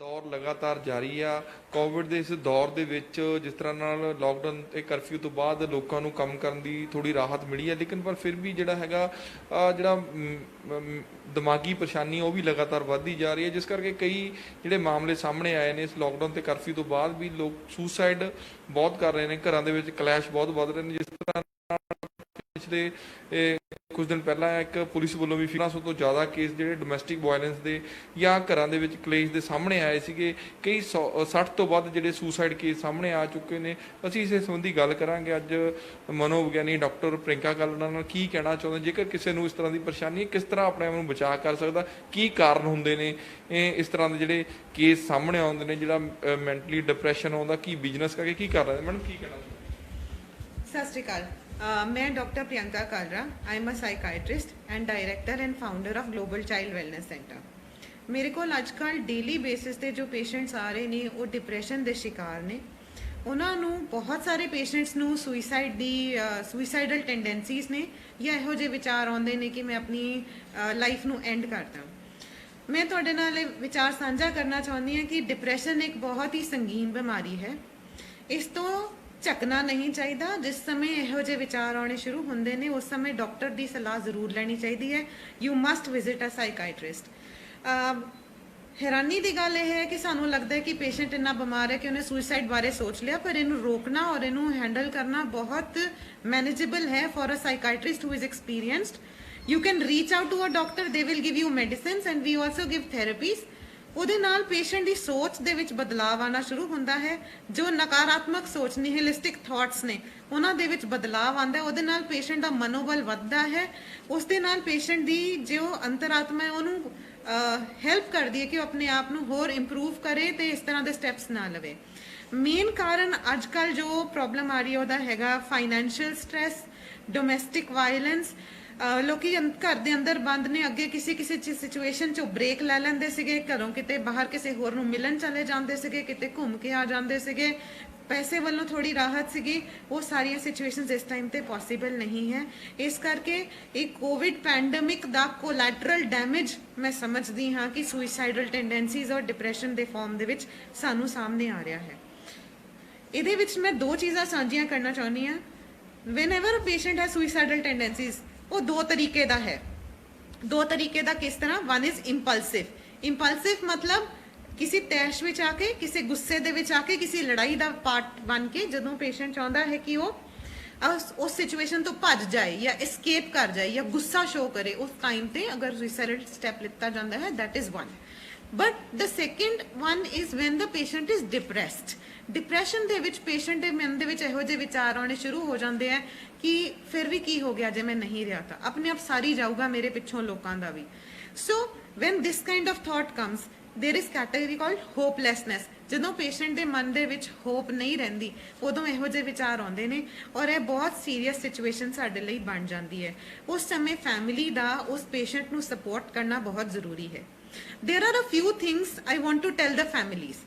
ਦੌਰ ਲਗਾਤਾਰ ਜਾਰੀ ਆ। ਕੋਵਿਡ ਦੇ ਇਸ ਦੌਰ ਦੇ ਵਿੱਚ ਜਿਸ ਤਰ੍ਹਾਂ ਨਾਲ ਲੋਕਡਾਊਨ ਤੇ ਕਰਫਿਊ ਤੋਂ ਬਾਅਦ ਲੋਕਾਂ ਨੂੰ ਕੰਮ ਕਰਨ ਦੀ ਥੋੜੀ ਰਾਹਤ ਮਿਲੀ ਹੈ, ਲੇਕਿਨ ਪਰ ਫਿਰ ਵੀ ਜਿਹੜਾ ਹੈਗਾ ਦਿਮਾਗੀ ਪਰੇਸ਼ਾਨੀ ਉਹ ਵੀ ਲਗਾਤਾਰ ਵੱਧਦੀ ਜਾ ਰਹੀ ਹੈ, ਜਿਸ ਕਰਕੇ ਕਈ ਜਿਹੜੇ ਮਾਮਲੇ ਸਾਹਮਣੇ ਆਏ ਨੇ ਇਸ ਲੋਕਡਾਊਨ ਤੇ ਕਰਫਿਊ ਤੋਂ ਬਾਅਦ ਵੀ ਲੋਕ ਸੁਸਾਈਡ ਬਹੁਤ ਕਰ ਰਹੇ ਨੇ, ਘਰਾਂ ਦੇ ਵਿੱਚ ਕਲੈਸ਼ ਬਹੁਤ ਵੱਧ ਰਹੇ ਨੇ। ਜਿਸ ਤਰ੍ਹਾਂ ਪਿਛਲੇ ਕੁਝ ਦਿਨ ਪਹਿਲਾਂ ਇੱਕ ਪੁਲਿਸ ਵੱਲੋਂ ਵੀ 1500 ਤੋਂ ਜ਼ਿਆਦਾ ਕੇਸ ਜਿਹੜੇ ਡੋਮੈਸਟਿਕ ਵਾਇਲੈਂਸ ਦੇ ਜਾਂ ਘਰਾਂ ਦੇ ਵਿੱਚ ਕਲੇਸ਼ ਦੇ ਸਾਹਮਣੇ ਆਏ ਸੀਗੇ। ਕਈ 60 ਤੋਂ ਵੱਧ ਜਿਹੜੇ ਸੁਸਾਈਡ ਕੇਸ ਸਾਹਮਣੇ ਆ ਚੁੱਕੇ ਨੇ। ਅਸੀਂ ਇਸ ਸੰਬੰਧੀ ਗੱਲ ਕਰਾਂਗੇ ਅੱਜ ਮਨੋਵਿਗਿਆਨੀ ਡਾਕਟਰ ਪ੍ਰਿੰਕਾ ਕਾਲੜਾ ਨਾਲ। ਕੀ ਕਹਿਣਾ ਚਾਹੁੰਦੇ ਜੇਕਰ ਕਿਸੇ ਨੂੰ ਇਸ ਤਰ੍ਹਾਂ ਦੀ ਪਰੇਸ਼ਾਨੀ, ਕਿਸ ਤਰ੍ਹਾਂ ਆਪਣੇ ਆਪ ਨੂੰ ਬਚਾਅ ਕਰ ਸਕਦਾ, ਕੀ ਕਾਰਨ ਹੁੰਦੇ ਨੇ ਇਸ ਤਰ੍ਹਾਂ ਦੇ ਜਿਹੜੇ ਕੇਸ ਸਾਹਮਣੇ ਆਉਂਦੇ ਨੇ, ਜਿਹੜਾ ਮੈਂਟਲੀ ਡਿਪਰੈਸ਼ਨ ਆਉਂਦਾ, ਕੀ ਬਿਜ਼ਨਸ ਕਰਕੇ ਕੀ ਕਰ ਰਹੇ ਮੈਡਮ, ਕੀ ਕਹਿਣਾ? ਸਤਿ ਸ਼੍ਰੀ ਅਕਾਲ। मैं doctor Priyanka Kalra. I am a psychiatrist and director and founder of global child wellness centre. मेरे को अजकल डेली बेसिस ते जो पेशेंट्स आ रहे ने वो डिप्रैशन के शिकार ने। उन्होंने बहुत सारे पेशेंट्स नू सुइसाइडल टेंडेंसीज ने या इहो जे विचार आउंदे ने कि मैं अपनी लाइफ नू एंड करदा। मैं तुहाडे नाल विचार साझा करना चाहुंदी हां कि डिप्रैशन एक बहुत ही संगीन बीमारी है। इस तो ਝਕਣਾ नहीं चाहिए। जिस समय ਇਹੋ ਜਿਹੇ ਵਿਚਾਰ ਆਉਣੇ ਸ਼ੁਰੂ ਹੁੰਦੇ ਨੇ ਉਸ ਸਮੇਂ ਡਾਕਟਰ ਦੀ ਸਲਾਹ ਜ਼ਰੂਰ ਲੈਣੀ ਚਾਹੀਦੀ ਹੈ। ਯੂ ਮਸਟ ਵਿਜ਼ਿਟ ਅ ਸਾਈਕਾਇਟਰਿਸਟ। हैरानी की गल यह है कि सानू लगता है कि पेशेंट इन्ना बीमार है कि उन्हें सुइसाइड बारे सोच लिया, पर इनू रोकना और इनू हैंडल करना बहुत मैनेजेबल है for a psychiatrist who is experienced. You can reach out to a doctor, they will give you medicine and we also give therapies. ਉਹਦੇ ਨਾਲ ਪੇਸ਼ੈਂਟ ਦੀ ਸੋਚ ਦੇ ਵਿੱਚ ਬਦਲਾਅ ਆਉਣਾ ਸ਼ੁਰੂ ਹੁੰਦਾ ਹੈ। ਜੋ ਨਕਾਰਾਤਮਕ ਸੋਚ, ਨਿਹਿਲਿਸਟਿਕ ਥਾਟਸ ਨੇ, ਉਹਨਾਂ ਦੇ ਵਿੱਚ ਬਦਲਾਅ ਆਉਂਦਾ ਹੈ। ਉਹਦੇ ਨਾਲ ਪੇਸ਼ੈਂਟ ਦਾ ਮਨੋਬਲ ਵੱਧਦਾ ਹੈ। ਉਸ ਦੇ ਨਾਲ ਪੇਸ਼ੈਂਟ ਦੀ ਜੋ ਅੰਤਰਾਤਮਾ ਹੈ ਉਹਨੂੰ ਹੈਲਪ ਕਰਦੀ ਹੈ ਕਿ ਉਹ ਆਪਣੇ ਆਪ ਨੂੰ ਹੋਰ ਇੰਪਰੂਵ ਕਰੇ ਤੇ ਇਸ ਤਰ੍ਹਾਂ ਦੇ ਸਟੈਪਸ ਨਾ ਲਵੇ। ਮੇਨ ਕਾਰਨ ਅੱਜ ਕੱਲ੍ਹ ਜੋ ਪ੍ਰੋਬਲਮ ਆ ਰਹੀ ਹੈ ਉਹਦਾ ਹੈਗਾ ਫਾਈਨੈਂਸ਼ੀਅਲ ਸਟ੍ਰੈਸ, ਡੋਮੈਸਟਿਕ ਵਾਇਲੈਂਸ। ਲੋਕੀ ਘਰ ਦੇ ਅੰਦਰ ਬੰਦ ਨੇ। ਅੱਗੇ ਕਿਸੇ ਸਿਚੁਏਸ਼ਨ 'ਚੋਂ ਬ੍ਰੇਕ ਲੈ ਲੈਂਦੇ ਸੀਗੇ, ਘਰੋਂ ਕਿਤੇ ਬਾਹਰ ਕਿਸੇ ਹੋਰ ਨੂੰ ਮਿਲਣ ਚਲੇ ਜਾਂਦੇ ਸੀਗੇ, ਕਿਤੇ ਘੁੰਮ ਕੇ ਆ ਜਾਂਦੇ ਸੀਗੇ, ਪੈਸੇ ਵੱਲੋਂ ਥੋੜੀ ਰਾਹਤ ਸੀਗੀ। ਉਹ ਸਾਰੀਆਂ ਸਿਚੁਏਸ਼ਨਸ ਇਸ ਟਾਈਮ ਤੇ ਪੋਸੀਬਲ ਨਹੀਂ ਹੈ। ਇਸ ਕਰਕੇ ਇਹ ਕੋਵਿਡ ਪੈਂਡੇਮਿਕ ਦਾ ਕੋਲੈਟਰਲ ਡੈਮੇਜ ਮੈਂ ਸਮਝਦੀ ਹਾਂ ਕਿ ਸੁਇਸਾਈਡਲ ਟੈਂਡੈਂਸੀਜ਼ ਔਰ ਡਿਪਰੈਸ਼ਨ ਦੇ ਫਾਰਮ ਦੇ ਵਿੱਚ ਸਾਨੂੰ ਸਾਹਮਣੇ ਆ ਰਿਹਾ ਹੈ। ਇਹਦੇ ਵਿੱਚ ਮੈਂ ਦੋ ਚੀਜ਼ਾਂ ਸਾਂਝੀਆਂ ਕਰਨਾ ਚਾਹੁੰਦੀ ਹਾਂ। ਵੈਨਐਵਰ ਅ ਪੇਸ਼ੈਂਟ ਹੈ ਸੁਇਸਾਈਡਲ ਟੈਂਡੈਂਸੀਜ਼, ਉਹ ਦੋ ਤਰੀਕੇ ਦਾ ਹੈ। ਦੋ ਤਰੀਕੇ ਦਾ ਕਿਸ ਤਰ੍ਹਾਂ? One is impulsive. ਇੰਪਲਸਿਵ ਮਤਲਬ ਕਿਸੇ ਤੈਸ਼ ਵਿੱਚ ਆ ਕੇ, ਕਿਸੇ ਗੁੱਸੇ ਦੇ ਵਿੱਚ ਆ ਕੇ, ਕਿਸੇ ਲੜਾਈ ਦਾ ਪਾਰਟ ਬਣ ਕੇ ਜਦੋਂ ਪੇਸ਼ੈਂਟ ਚਾਹੁੰਦਾ ਹੈ ਕਿ ਉਹ ਉਸ ਸਿਚੁਏਸ਼ਨ ਤੋਂ ਭੱਜ ਜਾਏ ਜਾਂ ਐਸਕੇਪ ਕਰ ਜਾਏ ਜਾਂ ਗੁੱਸਾ ਸ਼ੋ ਕਰੇ, ਉਸ ਟਾਈਮ ਤੇ ਅਗਰ ਸੁਇਸਾਈਡਲ ਸਟੈਪ ਲਿੱਤਾ ਜਾਂਦਾ ਹੈ, that is one. But the second one is van the patient is depressed. Depression ਦੇ ਵਿੱਚ ਪੇਸ਼ੈਂਟ ਦੇ ਮਨ ਦੇ ਵਿੱਚ ਇਹੋ ਜਿਹੇ ਵਿਚਾਰ ਆਉਣੇ ਸ਼ੁਰੂ ਹੋ ਜਾਂਦੇ ਆ ਕਿ ਫਿਰ ਵੀ ਕੀ ਹੋ ਗਿਆ ਜੇ ਮੈਂ ਨਹੀਂ ਰਿਹਾ ਤਾਂ ਆਪਣੇ ਆਪ ਸਾਰੀ ਜਾਊਗਾ ਮੇਰੇ ਪਿੱਛੋਂ ਲੋਕਾਂ ਦਾ ਵੀ। So when this kind of thought comes, there is category called hopelessness. ਜਦੋਂ ਪੇਸ਼ੈਂਟ ਦੇ ਮਨ ਦੇ ਵਿੱਚ ਹੋਪ ਨਹੀਂ ਰਹਿੰਦੀ ਉਦੋਂ ਇਹੋ ਜਿਹੇ ਵਿਚਾਰ ਆਉਂਦੇ ਨੇ ਔਰ ਇਹ ਬਹੁਤ ਸੀਰੀਅਸ ਸਿਚੁਏਸ਼ਨ ਸਾਡੇ ਲਈ ਬਣ ਜਾਂਦੀ ਹੈ। ਉਸ ਸਮੇਂ ਫੈਮਿਲੀ ਦਾ ਉਸ ਪੇਸ਼ੈਂਟ ਨੂੰ ਸਪੋਰਟ ਕਰਨਾ ਬਹੁਤ ਜ਼ਰੂਰੀ ਹੈ। There are a few things I want to tell the families.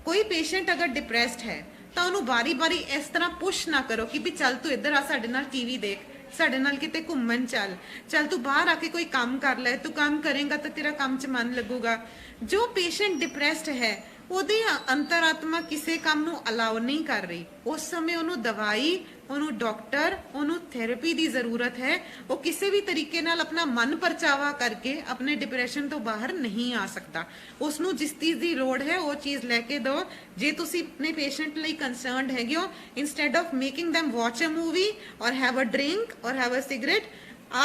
कोई पेशेंट अगर डिप्रैस्ड है तो उन्होंने बारी बारी इस तरह पुश ना करो कि भी चल तू इधर आ साडे नाल टीवी देख, साडे नाल किते घूमन चल तू बाहर आके कोई काम कर ले, तू काम करेगा तो तेरा काम च मन लगूगा। जो पेशेंट डिप्रैस्ड है ਉਹਦੀ ਅੰਤਰਾਤਮਾ ਕਿਸੇ ਕੰਮ ਨੂੰ ਅਲਾਉ ਨਹੀਂ ਕਰ ਰਹੀ। ਉਸ ਸਮੇਂ ਉਹਨੂੰ ਦਵਾਈ, ਉਹਨੂੰ ਡਾਕਟਰ, ਉਹਨੂੰ ਥੈਰੇਪੀ ਦੀ ਜ਼ਰੂਰਤ ਹੈ। ਉਹ ਕਿਸੇ ਵੀ ਤਰੀਕੇ ਨਾਲ ਆਪਣਾ ਮਨ ਪਰਚਾਵਾ ਕਰਕੇ ਆਪਣੇ ਡਿਪਰੈਸ਼ਨ ਤੋਂ ਬਾਹਰ ਨਹੀਂ ਆ ਸਕਦਾ। ਉਸ ਨੂੰ ਜਿਸ ਚੀਜ਼ ਦੀ ਲੋੜ ਹੈ ਉਹ ਚੀਜ਼ ਲੈ ਕੇ ਦਿਓ। ਜੇ ਤੁਸੀਂ ਆਪਣੇ ਪੇਸ਼ੈਂਟ ਲਈ ਕੰਸਰਨਡ ਹੈਗੇ ਹੋ, instead of making them watch a movie or have a drink or have a cigarette,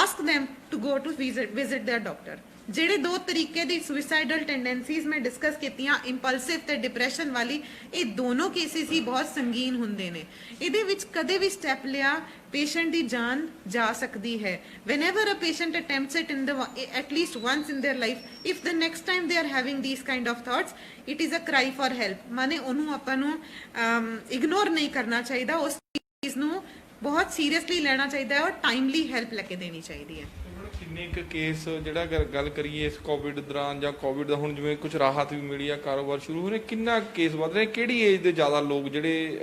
ask them to go to visit their doctor। ਜਿਹੜੇ ਦੋ ਤਰੀਕੇ ਦੀ ਸੁਇਸਾਈਡਲ ਟੈਂਡੈਂਸੀਜ਼ ਮੈਂ ਡਿਸਕਸ ਕੀਤੀਆਂ, ਇੰਪਲਸਿਵ ਤੇ ਡਿਪਰੈਸ਼ਨ ਵਾਲੀ, ਇਹ ਦੋਨੋਂ ਕੇਸਿਸ ਹੀ ਬਹੁਤ ਸੰਗੀਨ ਹੁੰਦੇ ਨੇ। ਇਹਦੇ ਵਿੱਚ ਕਦੇ ਵੀ ਸਟੈਪ ਲਿਆ ਪੇਸ਼ੈਂਟ ਦੀ ਜਾਨ ਜਾ ਸਕਦੀ ਹੈ। whenever a patient attempts it in the at least once in their life, if the next time they are having these kind of thoughts, it is a cry for help। ਮਾਨੇ ਉਹਨੂੰ ਆਪਾਂ ਨੂੰ ignore ਨਹੀਂ ਕਰਨਾ ਚਾਹੀਦਾ, ਉਸ ਚੀਜ਼ ਨੂੰ ਬਹੁਤ ਸੀਰੀਅਸਲੀ ਲੈਣਾ ਚਾਹੀਦਾ ਹੈ ਔਰ ਟਾਈਮਲੀ ਹੈਲਪ ਲੈ ਕੇ ਦੇਣੀ ਚਾਹੀਦੀ ਹੈ। ਕਿੰਨੇ ਕੁ ਕੇਸ ਜਿਹੜਾ ਗੱਲ ਕਰੀਏ ਇਸ ਕੋਵਿਡ ਦੌਰਾਨ ਜਾਂ ਕੋਵਿਡ ਦਾ ਹੁਣ ਜਿਵੇਂ ਕੁਝ ਰਾਹਤ ਵੀ ਮਿਲੀ ਆ, ਕਾਰੋਬਾਰ ਸ਼ੁਰੂ ਹੋ ਰਹੇ, ਕਿੰਨਾ ਕੇਸ ਵੱਧ ਰਹੇ, ਕਿਹੜੀ ਏਜ ਦੇ ਜ਼ਿਆਦਾ ਲੋਕ ਜਿਹੜੇ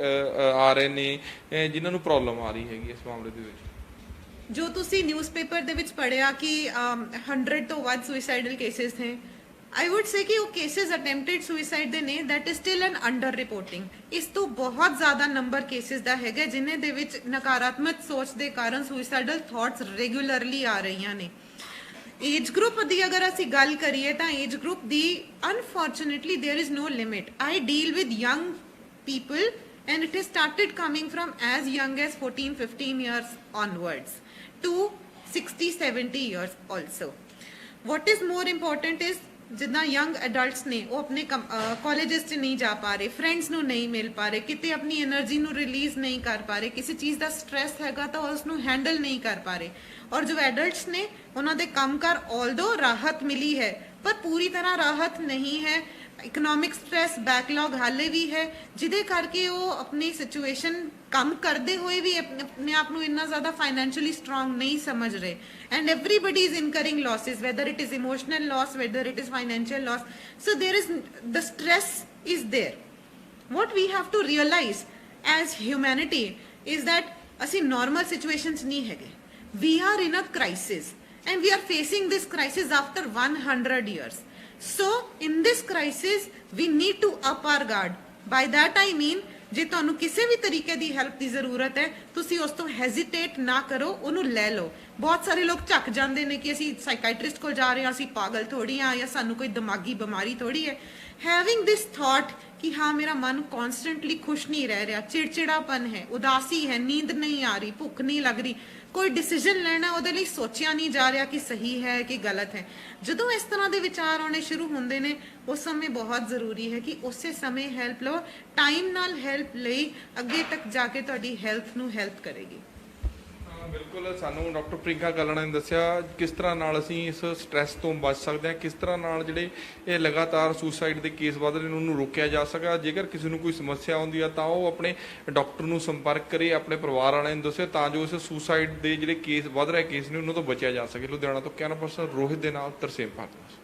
ਆ ਰਹੇ ਨੇ ਜਿਨ੍ਹਾਂ ਨੂੰ ਪ੍ਰੋਬਲਮ ਆ ਰਹੀ ਹੈਗੀ ਇਸ ਮਾਮਲੇ ਦੇ ਵਿੱਚ? ਜੋ ਤੁਸੀਂ ਨਿਊਜ਼ਪੇਪਰ ਦੇ ਵਿੱਚ ਪੜ੍ਹਿਆ ਕਿ 100 ਤੋਂ ਵੱਧ ਸੁਇਸਾਈਡਲ ਕੇਸਿਸ ਨੇ, I would say ਕਿ ਉਹ ਕੇसेस ਅਟੈਂਪਟਡ ਸੁਸਾਈਡ ਦੇ ਨੇ that is still an under reporting. ਇਸ ਤੋਂ ਬਹੁਤ ਜ਼ਿਆਦਾ ਨੰਬਰ ਕੇसेस ਦਾ ਹੈਗਾ ਜਿਨ੍ਹਾਂ ਦੇ ਵਿੱਚ ਨਕਾਰਾਤਮਕ ਸੋਚ ਦੇ ਕਾਰਨ ਸੁਸਾਈਡਲ ਥਾਟਸ ਰੈਗੂਲਰਲੀ ਆ ਰਹੀਆਂ ਨੇ। ਏਜ ਗਰੁੱਪ ਦੀ ਅਗਰ ਅਸੀਂ ਗੱਲ ਕਰੀਏ ਤਾਂ ਏਜ ਗਰੁੱਪ ਦੀ unfortunately there is no limit. I deal with young people and it has started coming from as young as 14-15 years onwards to 60-70 years also. What is more important is ਜਿੱਦਾਂ young adults ਨੇ ਉਹ ਆਪਣੇ colleges 'ਚ ਨਹੀਂ ਜਾ ਪਾ ਰਹੇ, friends ਨੂੰ ਨਹੀਂ ਮਿਲ ਪਾ ਰਹੇ, ਕਿਤੇ ਆਪਣੀ એનર્ਜੀ ਨੂੰ ਰਿਲੀਜ਼ ਨਹੀਂ ਕਰ ਪਾ ਰਹੇ, ਕਿਸੇ ਚੀਜ਼ ਦਾ ਸਟ੍ਰੈਸ ਹੈਗਾ ਤਾਂ ਉਸ ਨੂੰ ਹੈਂਡਲ ਨਹੀਂ ਕਰ ਪਾ ਰਹੇ। ਔਰ ਜੋ ਐਡਲਟਸ ਨੇ ਉਹਨਾਂ ਦੇ ਕੰਮਕਾਰ ਆਲਦੋ ਰਾਹਤ ਮਿਲੀ ਹੈ ਪਰ ਪੂਰੀ ਤਰ੍ਹਾਂ ਰਾਹਤ ਨਹੀਂ ਹੈ। ਇਕਨੋਮਿਕ ਸਟ੍ਰੈਸ ਬੈਕਲੌਗ ਹਾਲੇ ਵੀ ਹੈ ਜਿਹਦੇ ਕਰਕੇ ਉਹ ਆਪਣੀ ਸਿਚੁਏਸ਼ਨ ਕੰਮ ਕਰਦੇ ਹੋਏ ਵੀ ਆਪਣੇ ਆਪ ਨੂੰ ਇੰਨਾ ਜ਼ਿਆਦਾ ਫਾਈਨੈਂਸ਼ੀਅਲੀ ਸਟਰੋਂਗ ਨਹੀਂ ਸਮਝ ਰਹੇ। And everybody is incurring losses, whether it is emotional loss, whether it is financial loss. So there is the stress is there. What we have to realize as humanity is that ਅਸੀਂ normal situations ਨਹੀਂ ਹੈਗੇ। We are in a crisis and we are facing this crisis after 100 years. So in this crisis we need to up our guard. By that I mean ਜੇ ਤੁਹਾਨੂੰ ਕਿਸੇ ਵੀ ਤਰੀਕੇ ਦੀ help ਦੀ ਜ਼ਰੂਰਤ ਹੈ ਤੁਸੀਂ ਉਸ ਤੋਂ ਹੈਜ਼ਿਟੇਟ ਨਾ ਕਰੋ, ਉਹਨੂੰ ਲੈ ਲਓ। ਬਹੁਤ ਸਾਰੇ ਲੋਕ ਝੱਕ ਜਾਂਦੇ ਨੇ ਕਿ ਅਸੀਂ ਸਾਈਕਾਇਟ੍ਰਿਸਟ ਕੋਲ ਜਾ ਰਹੇ ਹਾਂ, ਅਸੀਂ ਪਾਗਲ ਥੋੜੀ ਆ ਜਾਂ ਸਾਨੂੰ ਕੋਈ ਦਿਮਾਗੀ ਬਿਮਾਰੀ ਥੋੜੀ ਹੈ। ਹੈਵਿੰਗ ਦਿਸ ਥਾਟ ਕਿ ਹਾਂ ਮੇਰਾ ਮਨ ਕਨਸਟੈਂਟਲੀ ਖੁਸ਼ ਨਹੀਂ ਰਹਿ ਰਿਹਾ, ਚਿੜਚਿੜਾਪਨ ਹੈ, ਉਦਾਸੀ ਹੈ, ਨੀਂਦ ਨਹੀਂ ਆ ਰਹੀ, ਭੁੱਖ ਨਹੀਂ ਲੱਗ ਰਹੀ, ਕੋਈ ਡਿਸੀਜਨ ਲੈਣਾ ਉਹਦੇ ਲਈ ਸੋਚਿਆ ਨਹੀਂ ਜਾ ਰਿਹਾ ਕਿ ਸਹੀ ਹੈ ਕਿ ਗਲਤ ਹੈ। ਜਦੋਂ ਇਸ ਤਰ੍ਹਾਂ ਦੇ ਵਿਚਾਰ ਆਉਣੇ ਸ਼ੁਰੂ ਹੁੰਦੇ ਨੇ ਉਸ ਸਮੇਂ ਬਹੁਤ ਜ਼ਰੂਰੀ ਹੈ ਕਿ ਉਸੇ ਸਮੇਂ ਹੈਲਪ ਲਓ। ਟਾਈਮ ਨਾਲ ਹੈਲਪ ਲਈ ਅੱਗੇ ਤੱਕ ਜਾ ਕੇ ਤੁਹਾਡੀ ਹੈਲਥ ਨੂੰ ਹੈਲਪ ਕਰੇਗੀ। ਬਿਲਕੁਲ, ਸਾਨੂੰ ਡਾਕਟਰ ਪ੍ਰਿੰਕਾ ਕਲਣਾ ਨੇ ਦੱਸਿਆ ਕਿਸ ਤਰ੍ਹਾਂ ਨਾਲ ਅਸੀਂ ਇਸ ਸਟ੍ਰੈਸ ਤੋਂ ਬਚ ਸਕਦੇ ਹਾਂ, ਕਿਸ ਤਰ੍ਹਾਂ ਨਾਲ ਜਿਹੜੇ ਇਹ ਲਗਾਤਾਰ ਸੁਸਾਈਡ ਦੇ ਕੇਸ ਵੱਧ ਰਹੇ ਨੇ ਉਹਨੂੰ ਰੋਕਿਆ ਜਾ ਸਕਦਾ। ਜੇਕਰ ਕਿਸੇ ਨੂੰ ਕੋਈ ਸਮੱਸਿਆ ਆਉਂਦੀ ਆ ਤਾਂ ਉਹ ਆਪਣੇ ਡਾਕਟਰ ਨੂੰ ਸੰਪਰਕ ਕਰੇ, ਆਪਣੇ ਪਰਿਵਾਰ ਵਾਲਿਆਂ ਨੂੰ ਦੱਸੇ ਤਾਂ ਜੋ ਇਸ ਸੁਸਾਈਡ ਦੇ ਜਿਹੜੇ ਕੇਸ ਵੱਧ ਰਹੇ ਕੇਸ ਨੇ ਉਹਨਾਂ ਤੋਂ ਬਚਿਆ ਜਾ ਸਕੇ। ਲੁਧਿਆਣਾ ਤੋਂ ਕੈਮਰਾ ਪਰਸਨ ਰੋਹਿਤ ਦੇ ਨਾਲ ਤਰਸੇਮ ਭਾਰਤ।